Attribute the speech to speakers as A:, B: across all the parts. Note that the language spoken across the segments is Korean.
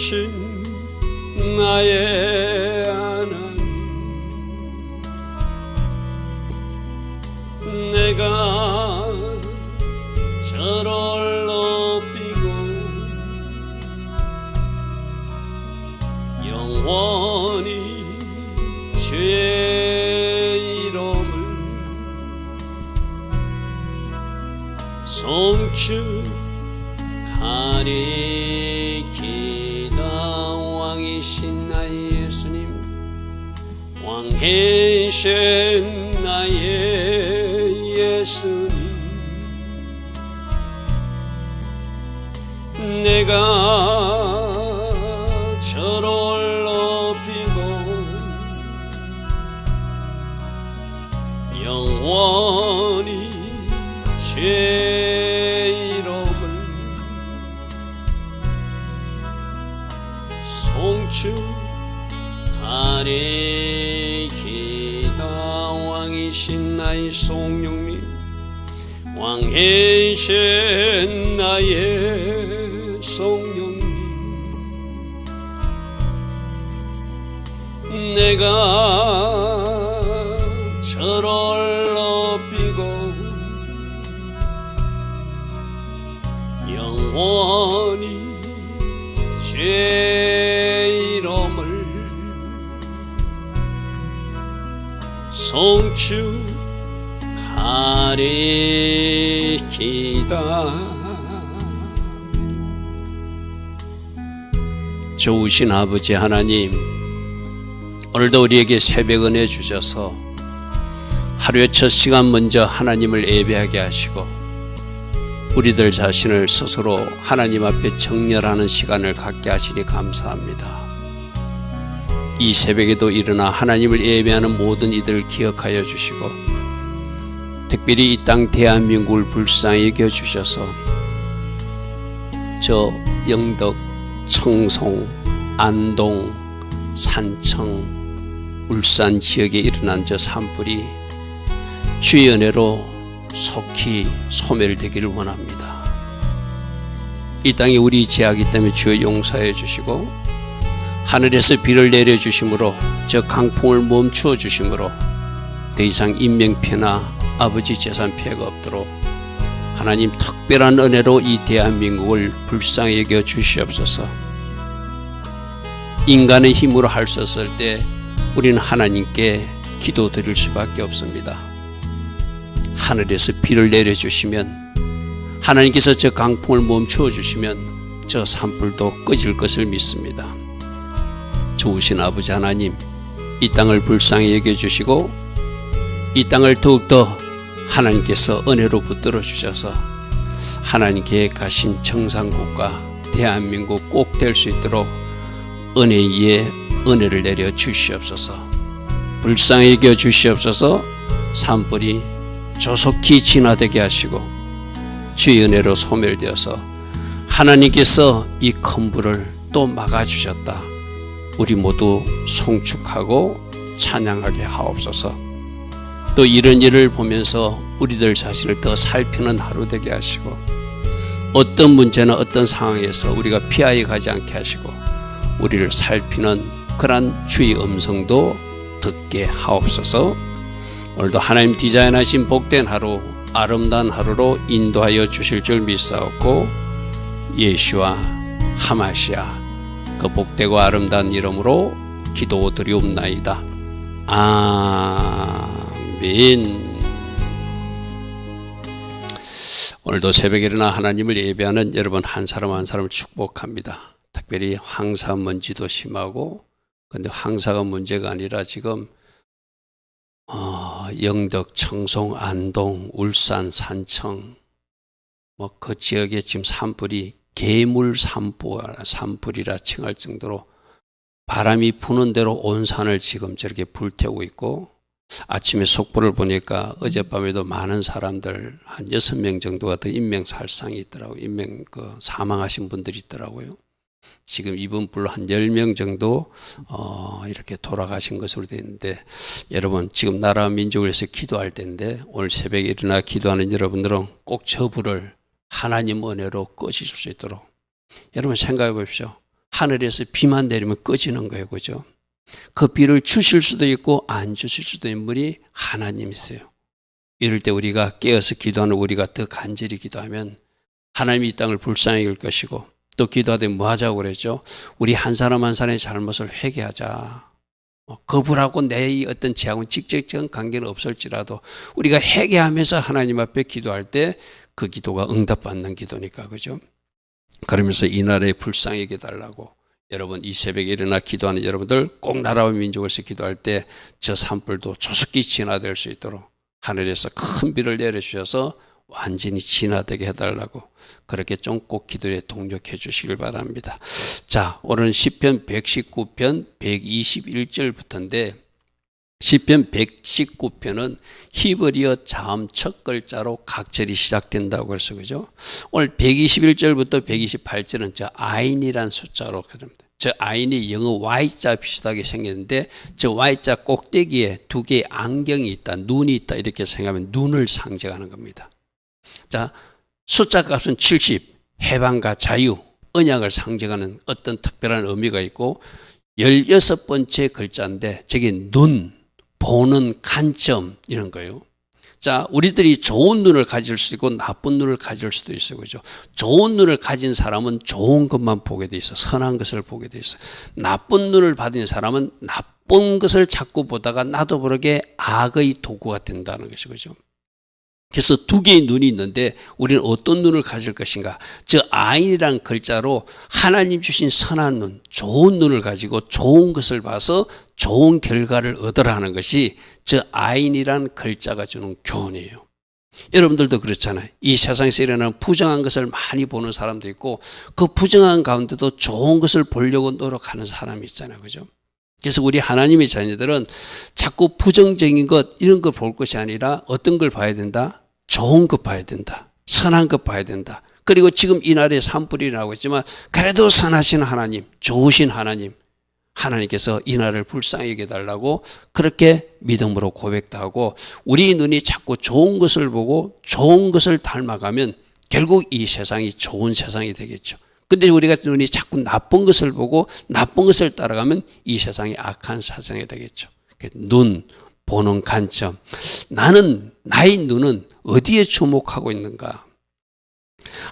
A: 계신 나의 하나님, 내가 저를 높이고 영원히 주의 이름을 송축하리이다. 왕이신 나의 예수님, 왕이신 나의 예수님, 내가 저를 높이고 영원히 주의 이름을 송축하리이다. 왕이신 나의 성령님, 왕이신 나의 성령님, 내가 저를 높이고 영원히 주의 이름을 송축하리이다. 좋으신 아버지 하나님, 오늘도 우리에게 새벽 은혜 주셔서 하루의 첫 시간 먼저 하나님을 예배하게 하시고 우리들 자신을 스스로 하나님 앞에 정렬하는 시간을 갖게 하시니 감사합니다. 이 새벽에도 일어나 하나님을 예배하는 모든 이들을 기억하여 주시고 특별히 이 땅 대한민국을 불쌍히 여겨주셔서 저 영덕, 청송, 안동, 산청, 울산 지역에 일어난 저 산불이 주의 은혜로 속히 소멸되기를 원합니다. 이 땅에 우리 죄악이 때문에 주여 용서해 주시고 하늘에서 비를 내려주심으로 저 강풍을 멈추어 주심으로 더 이상 인명피해나 아버지 재산 피해가 없도록 하나님 특별한 은혜로 이 대한민국을 불쌍히 여겨 주시옵소서. 인간의 힘으로 할 수 없을 때 우리는 하나님께 기도드릴 수밖에 없습니다. 하늘에서 비를 내려주시면, 하나님께서 저 강풍을 멈추어 주시면 저 산불도 꺼질 것을 믿습니다. 좋으신 아버지 하나님, 이 땅을 불쌍히 여겨주시고 이 땅을 더욱더 하나님께서 은혜로 붙들어 주셔서 하나님 계획하신 정상국가 대한민국 꼭 될 수 있도록 은혜 위에 은혜를 내려 주시옵소서. 불쌍히 여겨 주시옵소서. 산불이 조속히 진화되게 하시고 주의 은혜로 소멸되어서 하나님께서 이 큰 불을 또 막아주셨다, 우리 모두 송축하고 찬양하게 하옵소서. 또 이런 일을 보면서 우리들 자신을 더 살피는 하루 되게 하시고 어떤 문제나 어떤 상황에서 우리가 피하여 가지 않게 하시고 우리를 살피는 그러한 주의 음성도 듣게 하옵소서. 오늘도 하나님 디자인하신 복된 하루, 아름다운 하루로 인도하여 주실 줄 믿사옵고 예수와 하마시아 그 복되고 아름다운 이름으로 기도드리옵나이다. 아멘. 오늘도 새벽에 일어나 하나님을 예배하는 여러분 한 사람 한 사람을 축복합니다. 특별히 황사 먼지도 심하고, 근데 황사가 문제가 아니라 지금 영덕, 청송, 안동, 울산, 산청 그 지역에 지금 산불이 괴물 산불이라 칭할 정도로 바람이 부는 대로 온 산을 지금 저렇게 불태우고 있고, 아침에 속보를 보니까 어젯밤에도 많은 사람들 한 6명 정도가 더 인명살상이 있더라고요. 사망하신 분들이 있더라고요. 지금 이번 불로 한 10명 정도 이렇게 돌아가신 것으로 되어 있는데, 여러분 지금 나라 민족을 위해서 기도할 때인데 오늘 새벽에 일어나 기도하는 여러분들은 꼭 저 불을 하나님 은혜로 꺼주실 수 있도록 여러분 생각해 보십시오. 하늘에서 비만 내리면 꺼지는 거예요. 그죠? 그 비를 주실 수도 있고 안 주실 수도 있는 분이 하나님이세요. 이럴 때 우리가 깨어서 기도하는 우리가 더 간절히 기도하면 하나님이 이 땅을 불쌍히 여길 것이고, 또 기도하되 뭐 하자고 그랬죠? 우리 한 사람 한 사람의 잘못을 회개하자. 거부하고 내 어떤 죄하고는 직접적인 관계는 없을지라도 우리가 회개하면서 하나님 앞에 기도할 때 그 기도가 응답받는 기도니까, 그죠? 그러면서 이 나라에 불쌍히 여겨달라고, 여러분 이 새벽에 일어나 기도하는 여러분들 꼭 나라와 민족을 위해서 기도할 때 저 산불도 조속히 진화될 수 있도록 하늘에서 큰 비를 내려주셔서 완전히 진화되게 해달라고 그렇게 좀 꼭 기도에 동력해 주시길 바랍니다. 자, 오늘은 시편 119편 121절부터인데, 시편 119편은 히브리어 자음 첫 글자로 각절이 시작된다고 그래서, 그죠? 오늘 121절부터 128절은 저 아인이란 숫자로 그럽니다. 저 아인이 영어 Y자 비슷하게 생겼는데, 저 Y자 꼭대기에 두 개의 안경이 있다, 눈이 있다, 이렇게 생각하면 눈을 상징하는 겁니다. 자, 숫자 값은 70, 해방과 자유, 언약을 상징하는 어떤 특별한 의미가 있고, 16번째 글자인데 저게 눈, 보는 관점, 이런 거예요. 자, 우리들이 좋은 눈을 가질 수도 있고 나쁜 눈을 가질 수도 있어요. 그죠? 좋은 눈을 가진 사람은 좋은 것만 보게 돼 있어. 선한 것을 보게 돼 있어. 나쁜 눈을 받은 사람은 나쁜 것을 자꾸 보다가 나도 모르게 악의 도구가 된다는 것이죠. 그죠? 그래서 두 개의 눈이 있는데 우리는 어떤 눈을 가질 것인가? 저 아인이란 글자로 하나님 주신 선한 눈, 좋은 눈을 가지고 좋은 것을 봐서 좋은 결과를 얻으라 하는 것이 저 아인이란 글자가 주는 교훈이에요. 여러분들도 그렇잖아요. 이 세상에서 일어나는 부정한 것을 많이 보는 사람도 있고, 그 부정한 가운데도 좋은 것을 보려고 노력하는 사람이 있잖아요. 그죠? 그래서 우리 하나님의 자녀들은 자꾸 부정적인 것, 이런 걸 볼 것이 아니라 어떤 걸 봐야 된다? 좋은 것 봐야 된다. 선한 것 봐야 된다. 그리고 지금 이 날에 산불이 나고 있지만 그래도 선하신 하나님, 좋으신 하나님, 하나님께서 이 날을 불쌍히 여겨달라고 그렇게 믿음으로 고백도 하고, 우리 눈이 자꾸 좋은 것을 보고 좋은 것을 닮아가면 결국 이 세상이 좋은 세상이 되겠죠. 근데 우리가 눈이 자꾸 나쁜 것을 보고 나쁜 것을 따라가면 이 세상이 악한 세상이 되겠죠. 눈, 보는 관점. 나의 눈은 어디에 주목하고 있는가?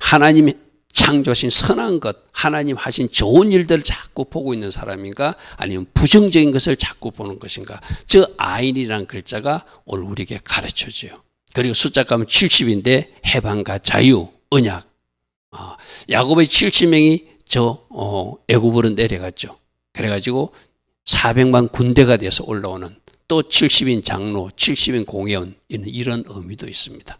A: 하나님이 창조하신 선한 것, 하나님 하신 좋은 일들을 자꾸 보고 있는 사람인가? 아니면 부정적인 것을 자꾸 보는 것인가? 저 아인이라는 글자가 오늘 우리에게 가르쳐줘요. 그리고 숫자가 70인데 해방과 자유, 언약. 야곱의 70명이 애굽으로 내려갔죠. 그래가지고 400만 군대가 돼서 올라오는, 또 70인 장로, 70인 공회원, 이런 의미도 있습니다.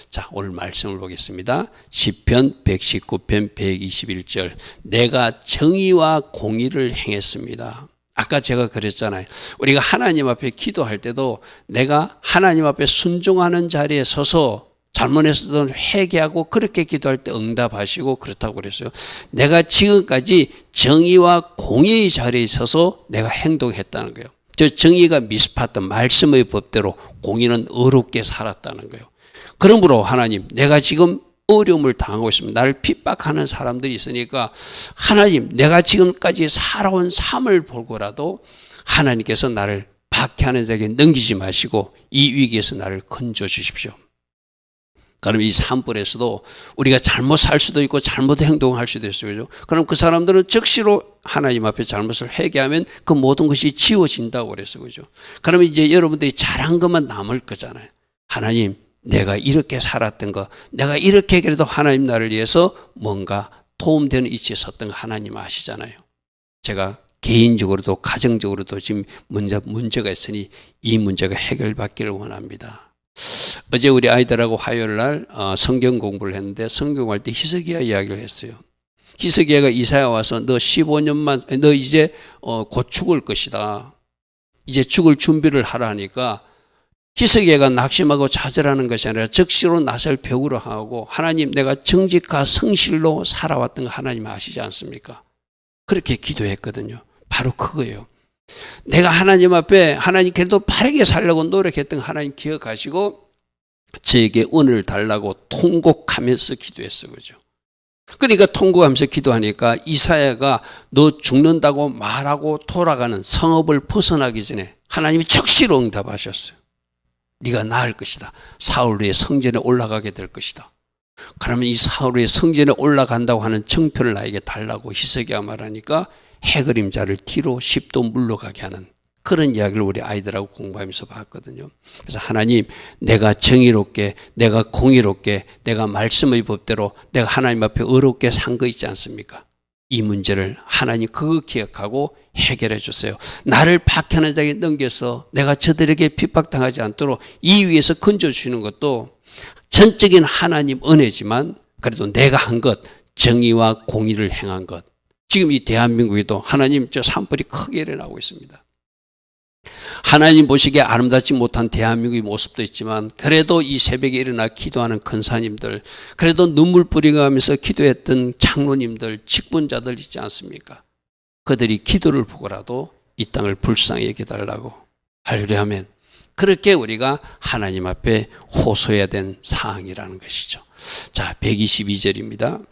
A: 자, 오늘 말씀을 보겠습니다. 시편 119편 121절. 내가 정의와 공의를 행했습니다. 아까 제가 그랬잖아요. 우리가 하나님 앞에 기도할 때도 내가 하나님 앞에 순종하는 자리에 서서 잘못했던 회개하고 그렇게 기도할 때 응답하시고 그렇다고 그랬어요. 내가 지금까지 정의와 공의의 자리에 있어서 내가 행동했다는 거예요. 저 정의가 미스파트 말씀의 법대로, 공의는 어렵게 살았다는 거예요. 그러므로 하나님, 내가 지금 어려움을 당하고 있습니다. 나를 핍박하는 사람들이 있으니까 하나님, 내가 지금까지 살아온 삶을 보고라도 하나님께서 나를 박해하는 자에게 넘기지 마시고 이 위기에서 나를 건져 주십시오. 그럼 이 산불에서도 우리가 잘못 살 수도 있고 잘못 행동할 수도 있어요. 그죠? 그럼 그 사람들은 즉시로 하나님 앞에 잘못을 회개하면 그 모든 것이 지워진다고 그랬어요. 그죠? 그러면 이제 여러분들이 잘한 것만 남을 거잖아요. 하나님, 내가 이렇게 살았던 거, 내가 이렇게 그래도 하나님 나를 위해서 뭔가 도움되는 위치에 섰던 거 하나님 아시잖아요. 제가 개인적으로도 가정적으로도 지금 문제가 있으니 이 문제가 해결받기를 원합니다. 어제 우리 아이들하고 화요일 날 성경 공부를 했는데, 성경할 때 히스기야 이야기를 했어요. 히스기야가 이사야 와서 너 15년만, 너 이제 곧 죽을 것이다. 이제 죽을 준비를 하라 하니까 히스기야가 낙심하고 좌절하는 것이 아니라 즉시로 나설 벽으로 하고, 하나님, 내가 정직과 성실로 살아왔던 거 하나님 아시지 않습니까? 그렇게 기도했거든요. 바로 그거예요. 내가 하나님 앞에, 하나님 그래도 바르게 살려고 노력했던 하나님 기억하시고 저에게 은혜를 달라고 통곡하면서 기도했어. 그죠? 그러니까 통곡하면서 기도하니까 이사야가 너 죽는다고 말하고 돌아가는 성읍을 벗어나기 전에 하나님이 즉시로 응답하셨어요. 네가 나을 것이다. 사울의 성전에 올라가게 될 것이다. 그러면 이 사울의 성전에 올라간다고 하는 정표를 나에게 달라고 히스기야가 말하니까 해그림자를 뒤로 10도 물러가게 하는 그런 이야기를 우리 아이들하고 공부하면서 봤거든요. 그래서 하나님, 내가 정의롭게, 내가 공의롭게, 내가 말씀의 법대로 내가 하나님 앞에 의롭게 산 거 있지 않습니까? 이 문제를 하나님 그거 기억하고 해결해 주세요. 나를 박해하는 자에게 넘겨서 내가 저들에게 핍박당하지 않도록 이 위에서 건져주시는 것도 전적인 하나님 은혜지만 그래도 내가 한 것, 정의와 공의를 행한 것. 지금 이 대한민국에도 하나님 저 산불이 크게 일어나고 있습니다. 하나님 보시기에 아름답지 못한 대한민국의 모습도 있지만 그래도 이 새벽에 일어나 기도하는 근사님들, 그래도 눈물 뿌리가면서 기도했던 장로님들, 직분자들 있지 않습니까? 그들이 기도를 보고라도 이 땅을 불쌍히 여겨달라고 할렐루야 하면 그렇게 우리가 하나님 앞에 호소해야 된 사항이라는 것이죠. 자, 122절입니다.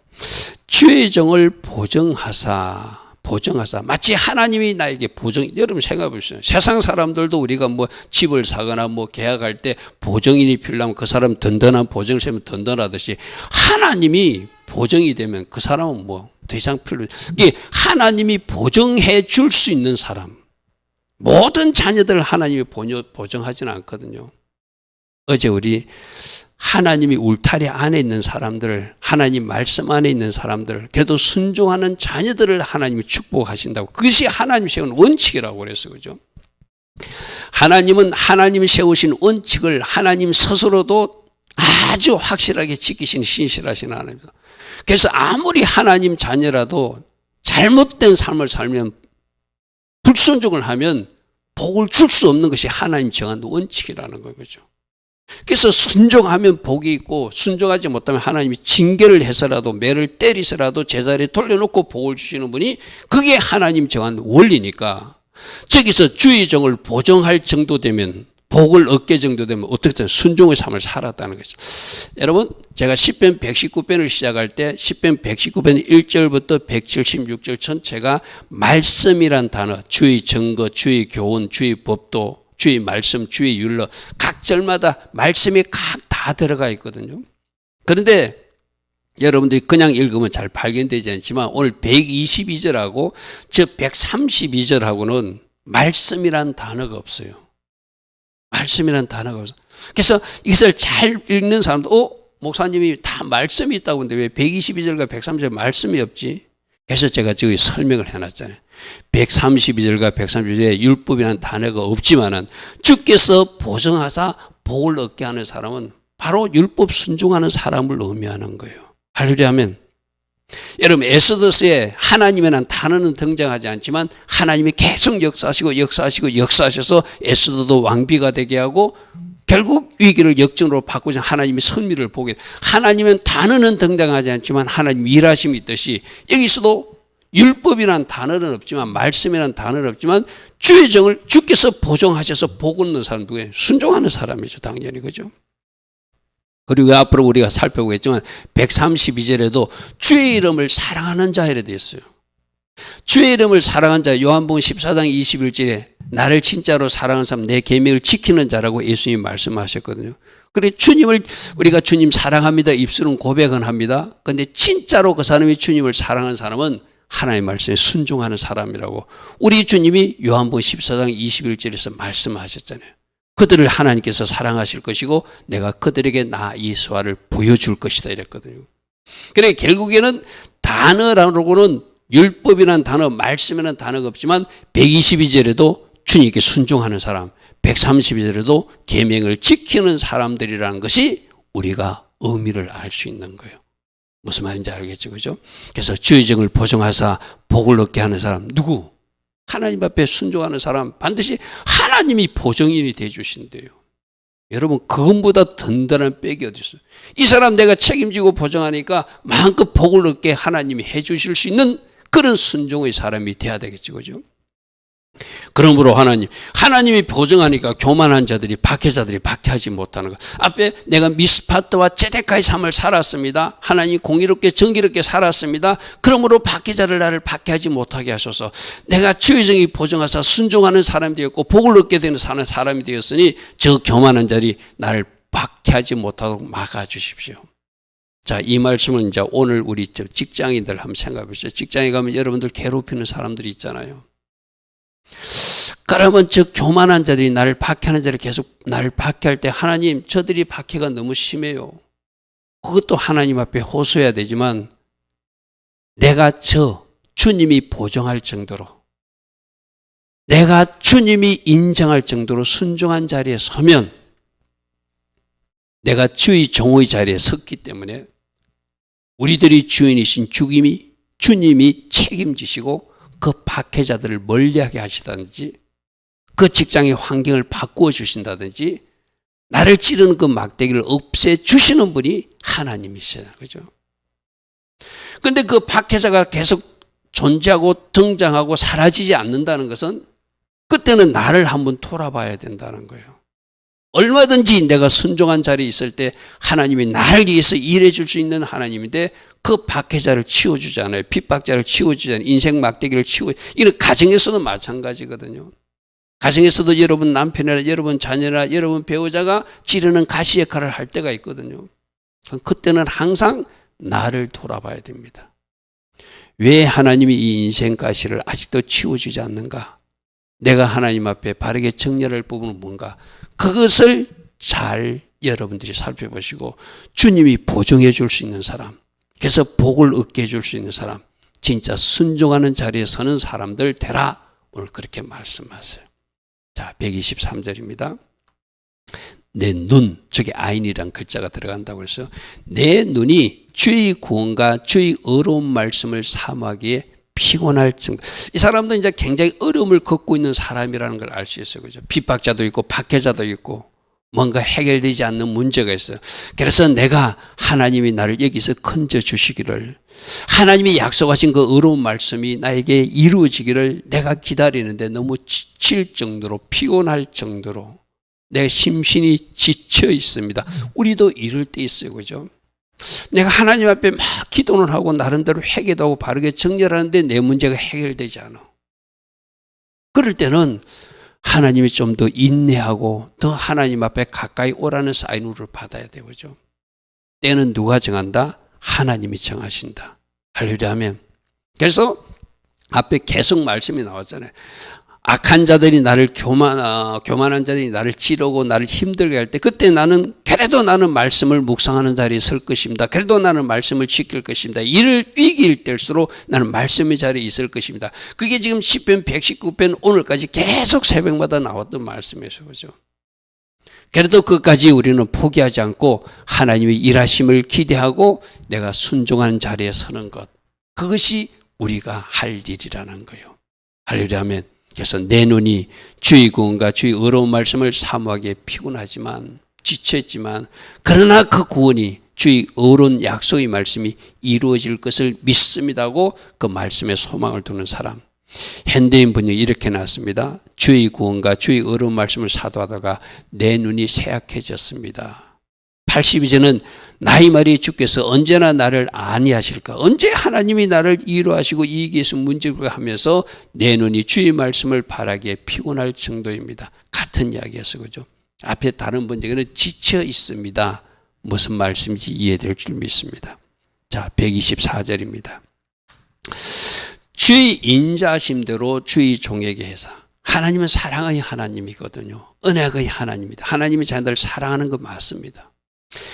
A: 주의 정을 보정하사 마치 하나님이 나에게 여러분 생각해 보세요. 세상 사람들도 우리가 뭐 집을 사거나 뭐 계약할 때 보증인이 필요하면 그 사람 든든한 보증을 세면 든든하듯이 하나님이 보증이 되면 그 사람은 뭐 더 이상 필요 이게 하나님이 보증해 줄 수 있는 사람, 모든 자녀들을 하나님이 보증하지는 않거든요. 어제 우리 하나님이 울타리 안에 있는 사람들, 하나님 말씀 안에 있는 사람들, 그래도 순종하는 자녀들을 하나님이 축복하신다고. 그것이 하나님 세운 원칙이라고 그랬어요. 그죠? 하나님은 하나님이 세우신 원칙을 하나님 스스로도 아주 확실하게 지키신 신실하신 하나님입니다. 그래서 아무리 하나님 자녀라도 잘못된 삶을 살면, 불순종을 하면 복을 줄 수 없는 것이 하나님 정한 원칙이라는 거죠. 그래서 순종하면 복이 있고 순종하지 못하면 하나님이 징계를 해서라도 매를 때리서라도 제자리에 돌려놓고 복을 주시는 분이 그게 하나님 정한 원리니까 저기서 주의 정을 보정할 정도 되면 복을 얻게 정도 되면 어떻게 순종의 삶을 살았다는 것이죠. 여러분 제가 시편 119편을 시작할 때 시편 119편 1절부터 176절 전체가 말씀이란 단어, 주의 증거, 주의 교훈, 주의 법도, 주의 말씀, 주의 율로 각 절마다 말씀이 각 다 들어가 있거든요. 그런데 여러분들이 그냥 읽으면 잘 발견되지 않지만 오늘 122절하고 저 132절하고는 말씀이란 단어가 없어요. 말씀이란 단어가 없어요. 그래서 이것을 잘 읽는 사람도 목사님이 다 말씀이 있다고 하는데 왜 122절과 130절 말씀이 없지? 그래서 제가 저기 설명을 해놨잖아요. 132절과 132절에 율법이라는 단어가 없지만은 주께서 보정하사 복을 얻게 하는 사람은 바로 율법 순종하는 사람을 의미하는 거예요. 할렐루야 하면 여러분 에스더스에 하나님이라는 단어는 등장하지 않지만 하나님이 계속 역사하셔서 에스더도 왕비가 되게 하고 결국 위기를 역전으로 바꾸자 하나님이 선미를 보게 하나님은 단어는 등장하지 않지만 하나님 일하심이 있듯이 여기서도 율법이란 단어는 없지만 말씀이란 단어는 없지만 주의 정을 주께서 보정하셔서 복 얻는 사람 누구예요? 순종하는 사람이죠. 당연히 그죠. 그리고 앞으로 우리가 살펴보겠지만 132절에도 주의 이름을 사랑하는 자에 되어 있어요. 주의 이름을 사랑하는 자 요한복음 14장 21절에 나를 진짜로 사랑하는 사람 내 계명을 지키는 자라고 예수님이 말씀하셨거든요. 그래 우리가 주님 사랑합니다. 입술은 고백은 합니다. 그런데 진짜로 그 사람이 주님을 사랑하는 사람은 하나님의 말씀에 순종하는 사람이라고 우리 주님이 요한복음 14장 21절에서 말씀하셨잖아요. 그들을 하나님께서 사랑하실 것이고 내가 그들에게 나 예수와를 보여줄 것이다 이랬거든요. 그래 결국에는 단어라고는 율법이라는 단어, 말씀이라는 단어가 없지만 122절에도 주님께 순종하는 사람, 132절에도 계명을 지키는 사람들이라는 것이 우리가 의미를 알 수 있는 거예요. 무슨 말인지 알겠죠, 그죠? 그래서 주의 정을 보정하사 복을 얻게 하는 사람 누구? 하나님 앞에 순종하는 사람 반드시 하나님이 보정인이 돼 주신대요. 여러분 그것보다 든든한 백이 어디 있어요? 이 사람 내가 책임지고 보정하니까 마음껏 복을 얻게 하나님이 해 주실 수 있는 그런 순종의 사람이 돼야 되겠죠, 그죠? 그러므로 하나님이 보증하니까 교만한 자들이, 박해자들이 박해하지 못하는 것. 앞에 내가 미스파트와 제데카의 삶을 살았습니다. 하나님 공의롭게 정의롭게 살았습니다. 그러므로 박해자를 나를 박해하지 못하게 하셔서 내가 주의 정의 보증하사 순종하는 사람이 되었고 복을 얻게 되는 사람이 되었으니 저 교만한 자들이 나를 박해하지 못하도록 막아주십시오. 자, 이 말씀은 이제 오늘 우리 직장인들 한번 생각해 보세요. 직장에 가면 여러분들 괴롭히는 사람들이 있잖아요. 그러면 저 교만한 자들이 나를 박해하는 자들이 계속 나를 박해할 때 하나님, 저들이 박해가 너무 심해요. 그것도 하나님 앞에 호소해야 되지만 내가 주님이 보정할 정도로, 내가 주님이 인정할 정도로 순종한 자리에 서면 내가 주의 종의 자리에 섰기 때문에 우리들이 주인이신 주님이 책임지시고 그 박해자들을 멀리하게 하시다든지 그 직장의 환경을 바꾸어 주신다든지 나를 찌르는 그 막대기를 없애주시는 분이 하나님이시잖아요. 그죠? 근데 그 박해자가 계속 존재하고 등장하고 사라지지 않는다는 것은 그때는 나를 한번 돌아봐야 된다는 거예요. 얼마든지 내가 순종한 자리에 있을 때 하나님이 나를 위해서 일해 줄 수 있는 하나님인데 그 박해자를 치워주잖아요. 핍박자를 치워주잖아요. 인생 막대기를 이런 가정에서도 마찬가지거든요. 가정에서도 여러분 남편이나 여러분 자녀나 여러분 배우자가 찌르는 가시 역할을 할 때가 있거든요. 그때는 항상 나를 돌아봐야 됩니다. 왜 하나님이 이 인생 가시를 아직도 치워주지 않는가? 내가 하나님 앞에 바르게 정렬할 부분은 뭔가? 그것을 잘 여러분들이 살펴보시고 주님이 보정해 줄 수 있는 사람, 그래서 복을 얻게 해줄 수 있는 사람, 진짜 순종하는 자리에 서는 사람들 되라. 오늘 그렇게 말씀하세요. 자, 123절입니다. 내 눈, 저기 아인이란 글자가 들어간다고 그랬어요. 내 눈이 주의 구원과 주의 어려운 말씀을 사모하기에 피곤할 정도. 이 사람도 이제 굉장히 어려움을 겪고 있는 사람이라는 걸 알 수 있어요. 그죠? 핍박자도 있고 박해자도 있고 뭔가 해결되지 않는 문제가 있어요. 그래서 내가 하나님이 나를 여기서 건져 주시기를, 하나님이 약속하신 그 어려운 말씀이 나에게 이루어지기를 내가 기다리는데 너무 지칠 정도로, 피곤할 정도로 내 심신이 지쳐 있습니다. 우리도 이럴 때 있어요. 그죠? 내가 하나님 앞에 막 기도는 하고 나름대로 회개도 하고 바르게 정렬하는데 내 문제가 해결되지 않아. 그럴 때는 하나님이 좀 더 인내하고 더 하나님 앞에 가까이 오라는 사인을 받아야 되죠. 때는 누가 정한다? 하나님이 정하신다. 할렐루야 하면. 그래서 앞에 계속 말씀이 나왔잖아요. 악한 자들이 나를 교만한 자들이 나를 찌르고 나를 힘들게 할 때 그때 그래도 나는 말씀을 묵상하는 자리에 설 것입니다. 그래도 나는 말씀을 지킬 것입니다. 이를 위기일 때일수록 나는 말씀의 자리에 있을 것입니다. 그게 지금 시편 119편 오늘까지 계속 새벽마다 나왔던 말씀이에요. 그죠? 그래도 끝까지 우리는 포기하지 않고 하나님의 일하심을 기대하고 내가 순종하는 자리에 서는 것, 그것이 우리가 할 일이라는 거예요. 할렐루야 하면. 그래서 내 눈이 주의 구원과 주의 어려운 말씀을 사모하기에 피곤하지만 지쳤지만 그러나 그 구원이 주의 어려운 약속의 말씀이 이루어질 것을 믿습니다고 그 말씀에 소망을 두는 사람. 현대인 번역이 이렇게 나왔습니다. 주의 구원과 주의 어려운 말씀을 사도하다가 내 눈이 쇠약해졌습니다. 82절은 나의 말이 주께서 언제나 나를 아니하실까? 언제 하나님이 나를 이루하시고 이익에서 문제를 하면서 내 눈이 주의 말씀을 바라기에 피곤할 정도입니다. 같은 이야기에서 그죠? 앞에 다른 번역에는 지쳐 있습니다. 무슨 말씀인지 이해될 줄 믿습니다. 자, 124절입니다. 주의 인자심대로 주의 종에게 해서, 하나님은 사랑의 하나님이거든요. 은혜의 하나님입니다. 하나님이 자녀들을 사랑하는 거 맞습니다.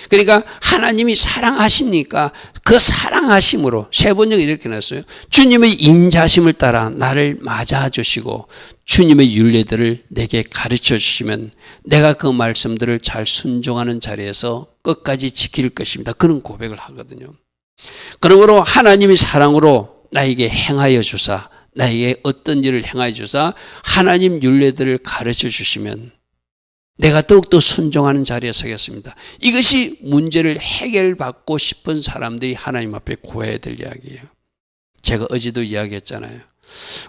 A: 그러니까 하나님이 사랑하시니까 그 사랑하심으로 세 번역이 이렇게 났어요. 주님의 인자심을 따라 나를 맞아주시고 주님의 율례들을 내게 가르쳐 주시면 내가 그 말씀들을 잘 순종하는 자리에서 끝까지 지킬 것입니다. 그런 고백을 하거든요. 그러므로 하나님이 사랑으로 나에게 행하여 주사, 나에게 어떤 일을 행하여 주사 하나님 율례들을 가르쳐 주시면 내가 더욱더 순종하는 자리에 서겠습니다. 이것이 문제를 해결받고 싶은 사람들이 하나님 앞에 구해야 될 이야기예요. 제가 어제도 이야기했잖아요.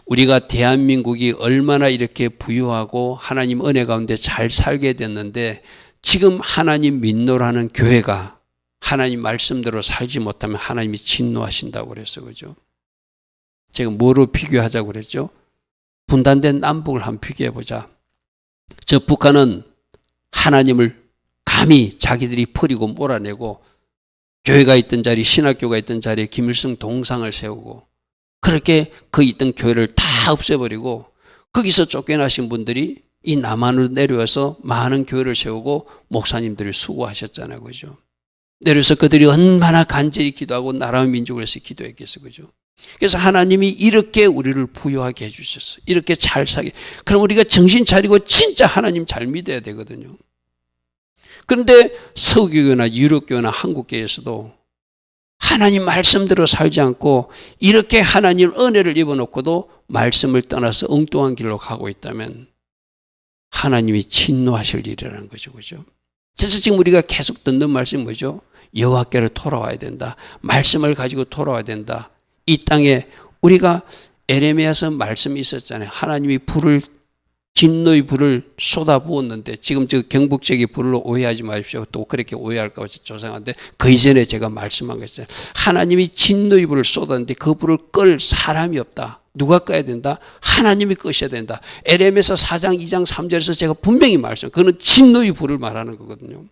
A: 우리가 대한민국이 얼마나 이렇게 부유하고 하나님 은혜 가운데 잘 살게 됐는데 지금 하나님 민노라는 교회가 하나님 말씀대로 살지 못하면 하나님이 진노하신다고 그랬어요. 그죠? 제가 뭐로 비교하자고 그랬죠? 분단된 남북을 한번 비교해보자. 저 북한은 하나님을 감히 자기들이 버리고 몰아내고 교회가 있던 자리, 신학교가 있던 자리에 김일성 동상을 세우고 그렇게 그 있던 교회를 다 없애버리고 거기서 쫓겨나신 분들이 이 남한으로 내려와서 많은 교회를 세우고 목사님들이 수고하셨잖아요. 그죠? 내려서 그들이 얼마나 간절히 기도하고 나라와 민족을 위해서 기도했겠어요. 그죠? 그래서 하나님이 이렇게 우리를 부유하게 해주셨어요. 이렇게 잘 살게. 그럼 우리가 정신 차리고 진짜 하나님 잘 믿어야 되거든요. 그런데 서구교회나 유럽교회나 한국교회에서도 하나님 말씀대로 살지 않고 이렇게 하나님 은혜를 입어놓고도 말씀을 떠나서 엉뚱한 길로 가고 있다면 하나님이 진노하실 일이라는 거죠. 그죠? 그래서 지금 우리가 계속 듣는 말씀이 뭐죠? 여호와께로 돌아와야 된다. 말씀을 가지고 돌아와야 된다. 이 땅에 우리가 에레미야서 말씀이 있었잖아요. 하나님이 진노의 불을 쏟아부었는데 지금 저 경북적이 불로 오해하지 마십시오. 또 그렇게 오해할까 봐 조상한데 그 이전에 제가 말씀한 거 있어요. 하나님이 진노의 불을 쏟았는데 그 불을 끌 사람이 없다. 누가 꺼야 된다? 하나님이 끄셔야 된다. 에레미야서 4장 2장 3절에서 제가 분명히 말씀해요. 그거는 진노의 불을 말하는 거거든요.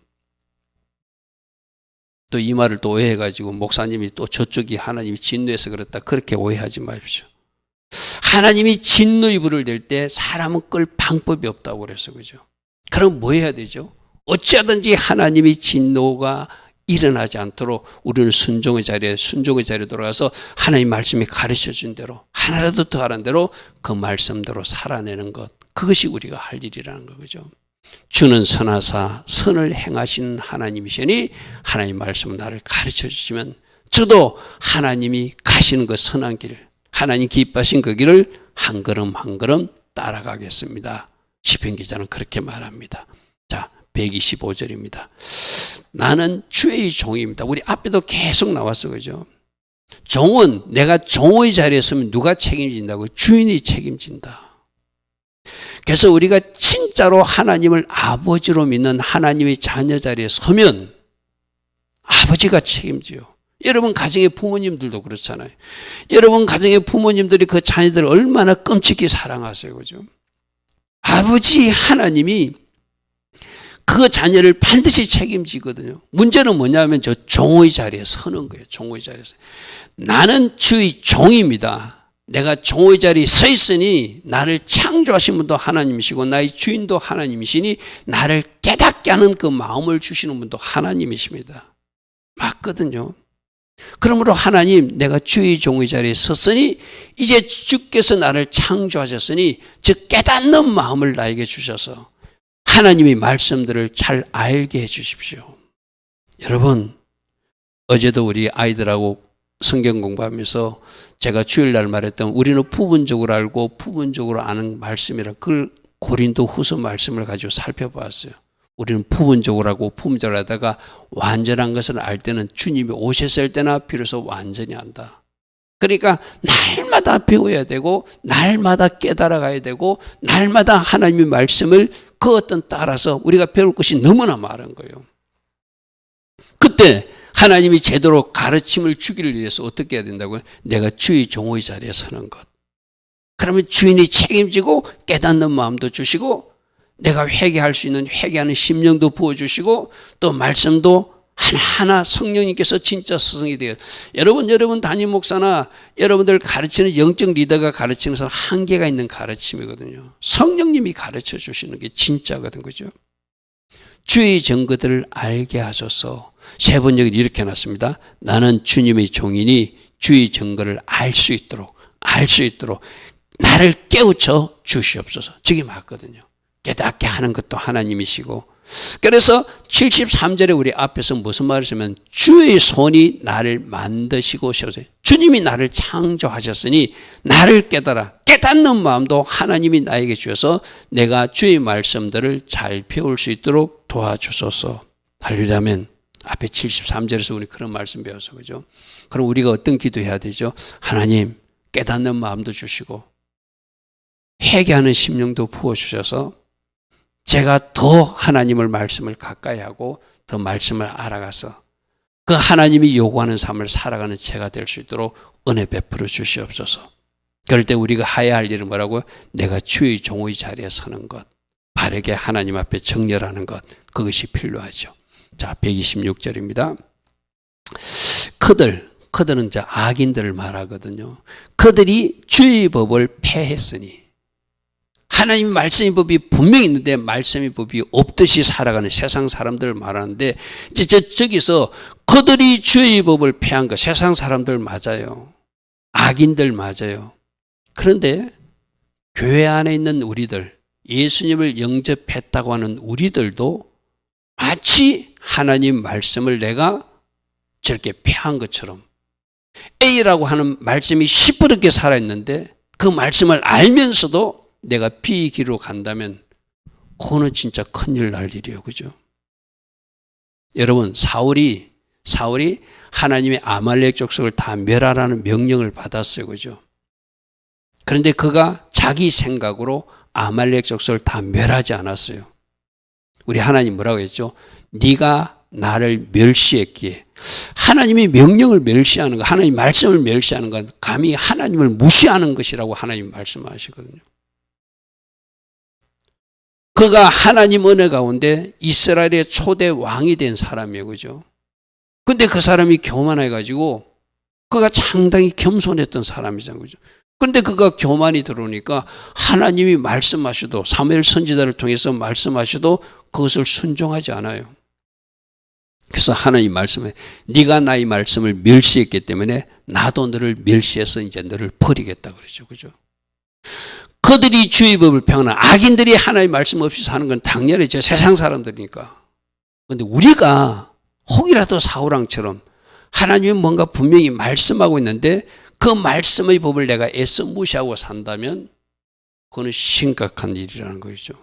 A: 또 이 말을 또 오해해가지고 목사님이 또 저쪽이 하나님이 진노해서 그렇다. 그렇게 오해하지 마십시오. 하나님이 진노의 불을 낼 때 사람은 끌 방법이 없다고 그랬어요. 그죠? 그럼 뭐 해야 되죠? 어찌하든지 하나님이 진노가 일어나지 않도록 우리는 순종의 자리에 돌아가서 하나님 말씀이 가르쳐 준 대로 하나라도 더 하는 대로 그 말씀대로 살아내는 것. 그것이 우리가 할 일이라는 거죠. 주는 선하사 선을 행하신 하나님이시니 하나님 말씀은 나를 가르쳐 주시면 저도 하나님이 가시는 그 선한 길, 하나님 기뻐하신 그 길을 한 걸음 한 걸음 따라가겠습니다. 시편 기자는 그렇게 말합니다. 자, 125절입니다. 나는 주의 종입니다. 우리 앞에도 계속 나왔어. 그죠? 종은 내가 종의 자리에 서면 누가 책임진다고? 주인이 책임진다. 그래서 우리가 진짜로 하나님을 아버지로 믿는 하나님의 자녀 자리에 서면 아버지가 책임져요. 여러분 가정의 부모님들도 그렇잖아요. 여러분 가정의 부모님들이 그 자녀들을 얼마나 끔찍히 사랑하세요. 그죠? 아버지 하나님이 그 자녀를 반드시 책임지거든요. 문제는 뭐냐면 저 종의 자리에 서는 거예요. 종의 자리에서. 나는 주의 종입니다. 내가 종의 자리에 서 있으니 나를 창조하신 분도 하나님이시고 나의 주인도 하나님이시니 나를 깨닫게 하는 그 마음을 주시는 분도 하나님이십니다. 맞거든요. 그러므로 하나님 내가 주의 종의 자리에 섰으니 이제 주께서 나를 창조하셨으니 즉 깨닫는 마음을 나에게 주셔서 하나님의 말씀들을 잘 알게 해 주십시오. 여러분 어제도 우리 아이들하고 성경 공부하면서 제가 주일날 말했던 우리는 부분적으로 알고 부분적으로 아는 말씀이라 그걸 고린도 후서 말씀을 가지고 살펴보았어요. 우리는 부분적으로 하고 부분적으로 하다가 완전한 것을 알 때는 주님이 오셨을 때나 비로소 완전히 안다. 그러니까 날마다 배워야 되고 날마다 깨달아가야 되고 날마다 하나님의 말씀을 그 어떤 따라서 우리가 배울 것이 너무나 많은 거예요. 그때 하나님이 제대로 가르침을 주기를 위해서 어떻게 해야 된다고요? 내가 주의 종의 자리에 서는 것. 그러면 주인이 책임지고 깨닫는 마음도 주시고 내가 회개할 수 있는 회개하는 심령도 부어주시고 또 말씀도 하나하나 성령님께서 진짜 스승이 돼요. 여러분 담임 목사나 여러분들 가르치는 영적 리더가 가르치는 것은 한계가 있는 가르침이거든요. 성령님이 가르쳐 주시는 게 진짜거든. 그죠? 주의 증거들을 알게 하소서. 세 번역을 이렇게 해놨습니다. 나는 주님의 종이니 주의 증거를 알 수 있도록 나를 깨우쳐 주시옵소서. 저게 맞거든요. 깨닫게 하는 것도 하나님이시고 그래서 73절에 우리 앞에서 무슨 말을 쓰면 주의 손이 나를 만드시고 오셨어요. 주님이 나를 창조하셨으니 나를 깨닫는 마음도 하나님이 나에게 주셔서 내가 주의 말씀들을 잘 배울 수 있도록 도와주소서. 할렐루야면 앞에 73절에서 우리 그런 말씀 배웠어. 그죠? 그럼 우리가 어떤 기도해야 되죠? 하나님 깨닫는 마음도 주시고 회개하는 심령도 부어주셔서 제가 더 하나님을 말씀을 가까이 하고 더 말씀을 알아가서 그 하나님이 요구하는 삶을 살아가는 제가 될 수 있도록 은혜 베풀어 주시옵소서. 그럴 때 우리가 해야 할 일은 뭐라고요? 내가 주의 종의 자리에 서는 것, 바르게 하나님 앞에 정렬하는 것, 그것이 필요하죠. 자, 126절입니다. 그들은 이제 악인들을 말하거든요. 그들이 주의 법을 폐했으니, 하나님 말씀의 법이 분명히 있는데 말씀의 법이 없듯이 살아가는 세상 사람들을 말하는데, 저기서 그들이 주의 법을 폐한 거, 세상 사람들 맞아요. 악인들 맞아요. 그런데 교회 안에 있는 우리들, 예수님을 영접했다고 하는 우리들도 마치 하나님 말씀을 내가 저렇게 폐한 것처럼 A라고 하는 말씀이 시퍼렇게 살아있는데 그 말씀을 알면서도 내가 B의 길로 간다면 그거는 진짜 큰일 날 일이에요. 그죠? 여러분, 사울이 하나님의 아말렉 족속을 다 멸하라는 명령을 받았어요. 그죠? 그런데 그가 자기 생각으로 아말렉 족속을 다 멸하지 않았어요. 우리 하나님 뭐라고 했죠? 네가 나를 멸시했기에. 하나님이 명령을 멸시하는 것, 하나님 말씀을 멸시하는 건 감히 하나님을 무시하는 것이라고 하나님 말씀하시거든요. 그가 하나님 은혜 가운데 이스라엘의 초대 왕이 된 사람이에요. 그죠? 근데 그 사람이 교만해가지고 그가 상당히 겸손했던 사람이잖아요. 그죠? 근데 그가 교만이 들어오니까 하나님이 말씀하셔도, 사무엘 선지자를 통해서 말씀하셔도 그것을 순종하지 않아요. 그래서 하나님 말씀에 네가 나의 말씀을 멸시했기 때문에 나도 너를 멸시해서 이제 너를 버리겠다 그러죠. 그죠? 그들이 주의 법을 폐하는, 악인들이 하나님 말씀 없이 사는 건 당연히 제 세상 사람들이니까. 그런데 우리가 혹이라도 사울왕처럼 하나님은 뭔가 분명히 말씀하고 있는데 그 말씀의 법을 내가 애써 무시하고 산다면 그거는 심각한 일이라는 거죠.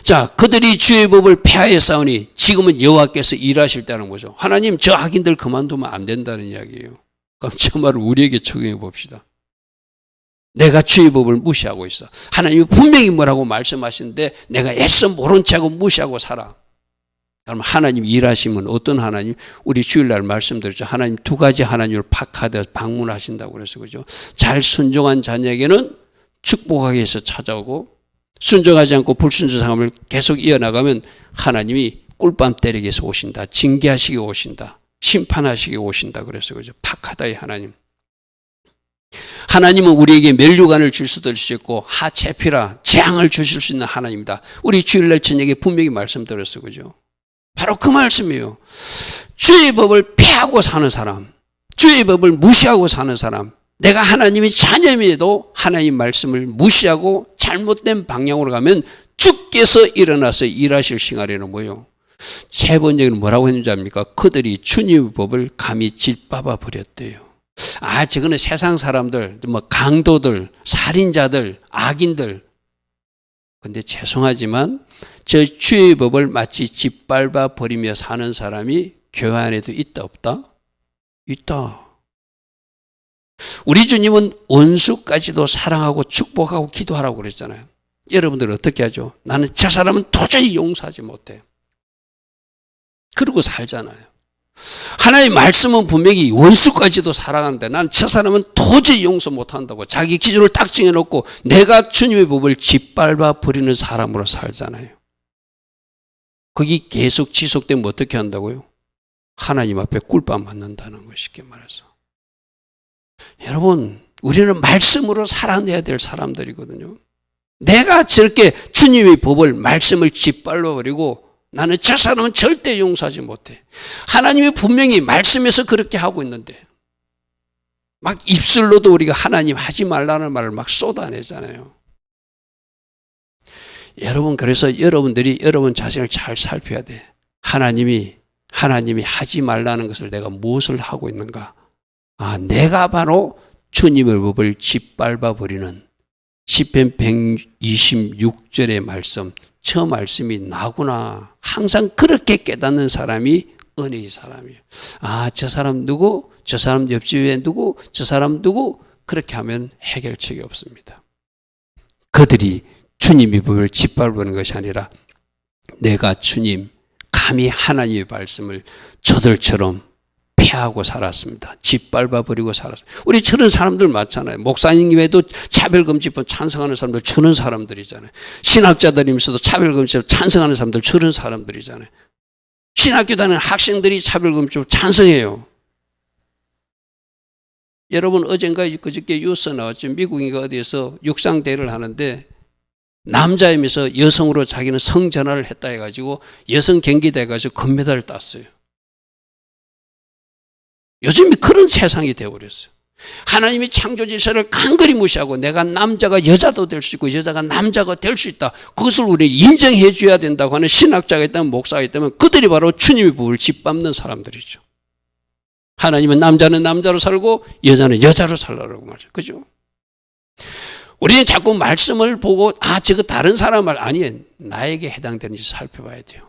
A: 자, 그들이 주의 법을 폐하여 싸우니 지금은 여호와께서 일하실 때라는 거죠. 하나님, 저 악인들 그만두면 안 된다는 이야기예요. 그럼 저 말을 우리에게 적용해 봅시다. 내가 주의 법을 무시하고 있어. 하나님이 분명히 뭐라고 말씀하시는데 내가 애써 모른 척하고 무시하고 살아. 그럼 하나님 일하시면 어떤 하나님? 우리 주일날 말씀드렸죠. 하나님 두 가지 하나님을 파카되어 방문하신다고 그래서 그죠. 잘 순종한 자녀에게는 축복하기 위해서 찾아오고, 순종하지 않고 불순종한 삶을 계속 이어나가면 하나님이 꿀밤 때리기 위해서 오신다. 징계하시기 오신다. 심판하시기 오신다. 그래서 그죠. 파카다의 하나님. 하나님은 우리에게 면류관을 줄 수도 있고 하체피라 재앙을 주실 수 있는 하나님이다. 우리 주일날 저녁에 분명히 말씀드렸어요. 그죠? 바로 그 말씀이에요. 주의 법을 폐하고 사는 사람, 주의 법을 무시하고 사는 사람, 내가 하나님의 자녀임에도 하나님 말씀을 무시하고 잘못된 방향으로 가면 주께서 일어나서 일하실 시간에는 뭐예요? 세 번째는 뭐라고 했는지 압니까? 그들이 주님의 법을 감히 짓밟아 버렸대요. 아, 저거는 세상 사람들, 뭐 강도들, 살인자들, 악인들. 근데 죄송하지만 저 주의 법을 마치 짓밟아 버리며 사는 사람이 교회 안에도 있다 없다? 있다. 우리 주님은 원수까지도 사랑하고 축복하고 기도하라고 그랬잖아요. 여러분들 어떻게 하죠? 나는 저 사람은 도저히 용서하지 못해. 그러고 살잖아요. 하나님의 말씀은 분명히 원수까지도 사랑하는데 난 저 사람은 도저히 용서 못한다고 자기 기준을 딱 정해놓고 내가 주님의 법을 짓밟아 버리는 사람으로 살잖아요. 그게 계속 지속되면 어떻게 한다고요? 하나님 앞에 꿀밤 맞는다는 거, 쉽게 말해서. 여러분, 우리는 말씀으로 살아내야 될 사람들이거든요. 내가 저렇게 주님의 법을, 말씀을 짓밟아 버리고 나는 저 사람은 절대 용서하지 못해. 하나님이 분명히 말씀에서 그렇게 하고 있는데 막 입술로도 우리가 하나님 하지 말라는 말을 막 쏟아내잖아요. 여러분, 그래서 여러분들이 여러분 자신을 잘 살펴야 돼. 하나님이 하지 말라는 것을 내가 무엇을 하고 있는가? 아, 내가 바로 주님의 법을 짓밟아 버리는 시편 126절의 말씀, 저 말씀이 나구나. 항상 그렇게 깨닫는 사람이 은혜의 사람이에요. 아, 저 사람 누구? 저 사람 옆집에 누구? 저 사람 누구? 그렇게 하면 해결책이 없습니다. 그들이 주님의 법을 짓밟는 것이 아니라 내가 주님, 감히 하나님의 말씀을 저들처럼 패하고 살았습니다. 짓밟아 버리고 살았습니다. 우리 저런 사람들 많잖아요. 목사님 외에도 차별금지법 찬성하는 사람들 저런 사람들이잖아요. 신학자들이면서도 차별금지법 찬성하는 사람들 저런 사람들이잖아요. 신학교 다니는 학생들이 차별금지법 찬성해요. 여러분 어젠가 그저께 뉴스 나왔죠. 미국인가 어디에서 육상대회를 하는데 남자이면서 여성으로 자기는 성전환을 했다 해가지고 여성 경기대회 가서 금메달을 땄어요. 요즘에 그런 세상이 되어버렸어요. 하나님이 창조 질서를 간간히 무시하고 내가 남자가 여자도 될 수 있고 여자가 남자가 될 수 있다. 그것을 우리 인정해 줘야 된다고 하는 신학자가 있다면 목사가 있다면 그들이 바로 주님의 법을 짓밟는 사람들이죠. 하나님은 남자는 남자로 살고 여자는 여자로 살라고 말이죠. 그죠? 우리는 자꾸 말씀을 보고 저거 다른 사람 말 아니에요. 나에게 해당되는지 살펴봐야 돼요.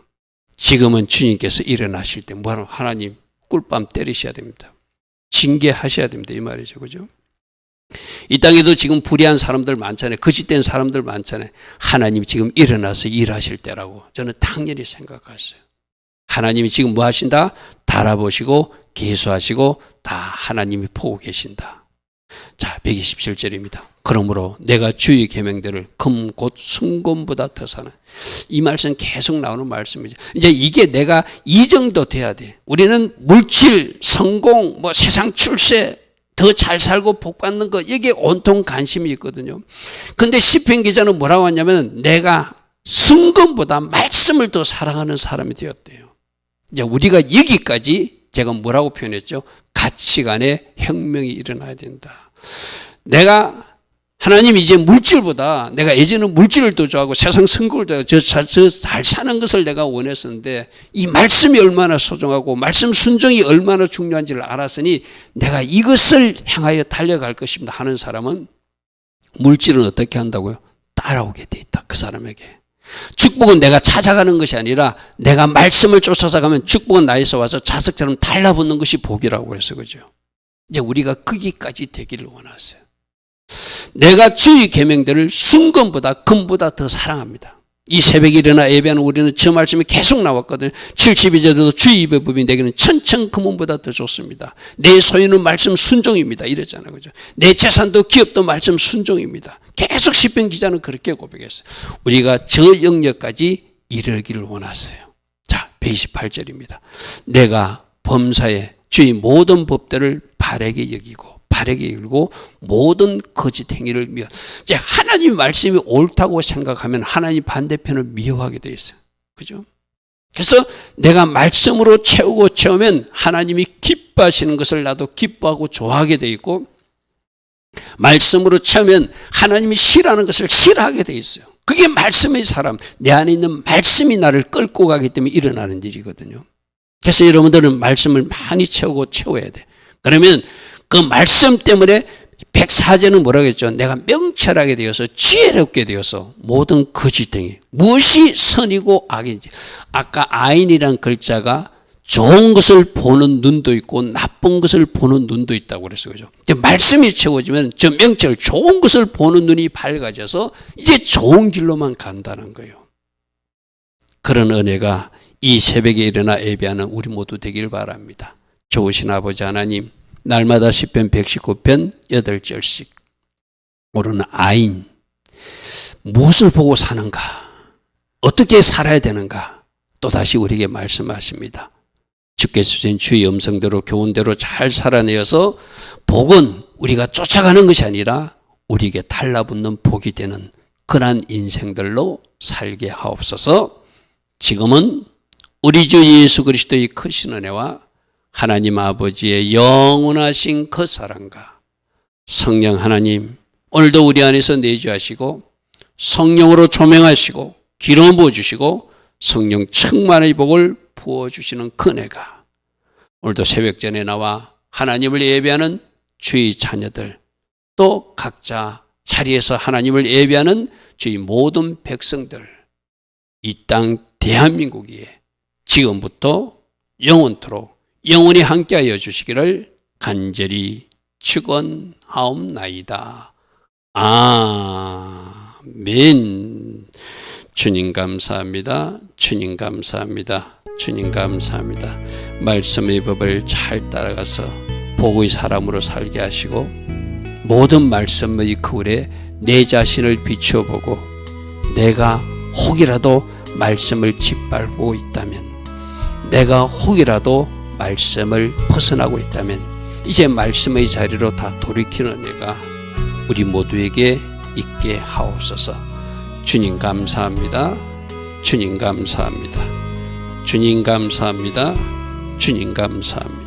A: 지금은 주님께서 일어나실 때 뭐하러 하나님 꿀밤 때리셔야 됩니다. 징계하셔야 됩니다. 이 말이죠. 그죠? 이 땅에도 지금 불의한 사람들 많잖아요. 거짓된 사람들 많잖아요. 하나님이 지금 일어나서 일하실 때라고 저는 당연히 생각했어요. 하나님이 지금 뭐 하신다? 달아보시고 계수하시고 다 하나님이 보고 계신다. 자, 127절입니다. 그러므로 내가 주의 계명들을 금 곧 순금보다 더 사는, 이 말씀 계속 나오는 말씀이죠. 이제 이게 내가 이 정도 돼야 돼. 우리는 물질, 성공, 뭐 세상 출세, 더 잘 살고 복 받는 거, 여기에 온통 관심이 있거든요. 근데 시편 기자는 뭐라고 하냐면 내가 순금보다 말씀을 더 사랑하는 사람이 되었대요. 이제 우리가 여기까지 제가 뭐라고 표현했죠? 가치관의 혁명이 일어나야 된다. 내가 하나님 이제 물질보다, 내가 예전에는 물질을 더 좋아하고 세상 성공을 더 잘 사는 것을 내가 원했었는데 이 말씀이 얼마나 소중하고 말씀 순종이 얼마나 중요한지를 알았으니 내가 이것을 향하여 달려갈 것입니다 하는 사람은 물질은 어떻게 한다고요? 따라오게 돼 있다. 그 사람에게. 축복은 내가 찾아가는 것이 아니라 내가 말씀을 쫓아서 가면 축복은 나에서 와서 자석처럼 달라붙는 것이 복이라고 그래서 그죠. 이제 우리가 거기까지 되기를 원하세요. 내가 주의 계명들을 순금보다 금보다 더 사랑합니다. 이 새벽에 일어나 예배하는 우리는 저 말씀이 계속 나왔거든요. 72절에도 주의 입의 법이 내게는 천천금은보다 더 좋습니다. 내 소유는 말씀 순종입니다. 이랬잖아요. 그죠? 내 재산도 기업도 말씀 순종입니다. 계속 시편 기자는 그렇게 고백했어요. 우리가 저 영역까지 이르기를 원하세요. 자, 128절입니다. 내가 범사에 주의 모든 법들을 바르게 여기고 모든 거짓 행위를 이제 하나님 말씀이 옳다고 생각하면 하나님 반대편을 미워하게 돼 있어요. 그죠? 그래서 내가 말씀으로 채우면 하나님이 기뻐하시는 것을 나도 기뻐하고 좋아하게 돼 있고, 말씀으로 채우면 하나님이 싫어하는 것을 싫어하게 돼 있어요. 그게 말씀의 사람, 내 안에 있는 말씀이 나를 끌고 가기 때문에 일어나는 일이거든요. 그래서 여러분들은 말씀을 많이 채워야 돼. 그러면 그 말씀 때문에 104절은 뭐라고 했죠? 내가 명철하게 되어서 지혜롭게 되어서 모든 거짓행위, 무엇이 선이고 악인지. 아까 아인이란 글자가 좋은 것을 보는 눈도 있고 나쁜 것을 보는 눈도 있다고 그랬어요. 그죠? 말씀이 채워지면 저 명철, 좋은 것을 보는 눈이 밝아져서 이제 좋은 길로만 간다는 거예요. 그런 은혜가 이 새벽에 일어나 예배하는 우리 모두 되길 바랍니다. 좋으신 아버지 하나님, 날마다 시편 119편 8절씩 오르는 아인, 무엇을 보고 사는가, 어떻게 살아야 되는가 또다시 우리에게 말씀하십니다. 주께서 주신 주의 음성대로 교훈대로 잘 살아내어서 복은 우리가 쫓아가는 것이 아니라 우리에게 달라붙는 복이 되는 그러한 인생들로 살게 하옵소서. 지금은 우리 주 예수 그리스도의 크신 은혜와 하나님 아버지의 영원하신 그 사랑과 성령 하나님, 오늘도 우리 안에서 내주하시고 성령으로 조명하시고 기름 부어주시고 성령 충만의 복을 부어주시는 그네가 오늘도 새벽전에 나와 하나님을 예배하는 주의 자녀들, 또 각자 자리에서 하나님을 예배하는 주의 모든 백성들, 이 땅 대한민국에 지금부터 영원토록 영원히 함께하여 주시기를 간절히 축원하옵나이다. 아멘. 주님 감사합니다. 주님 감사합니다. 주님 감사합니다. 말씀의 법을 잘 따라가서 복의 사람으로 살게 하시고 모든 말씀의 거울에 내 자신을 비추어보고 내가 혹이라도 말씀을 짓밟고 있다면, 내가 혹이라도 말씀을 벗어나고 있다면 이제 말씀의 자리로 다 돌이키는 은혜가 우리 모두에게 있게 하옵소서. 주님 감사합니다. 주님 감사합니다. 주님 감사합니다. 주님 감사합니다.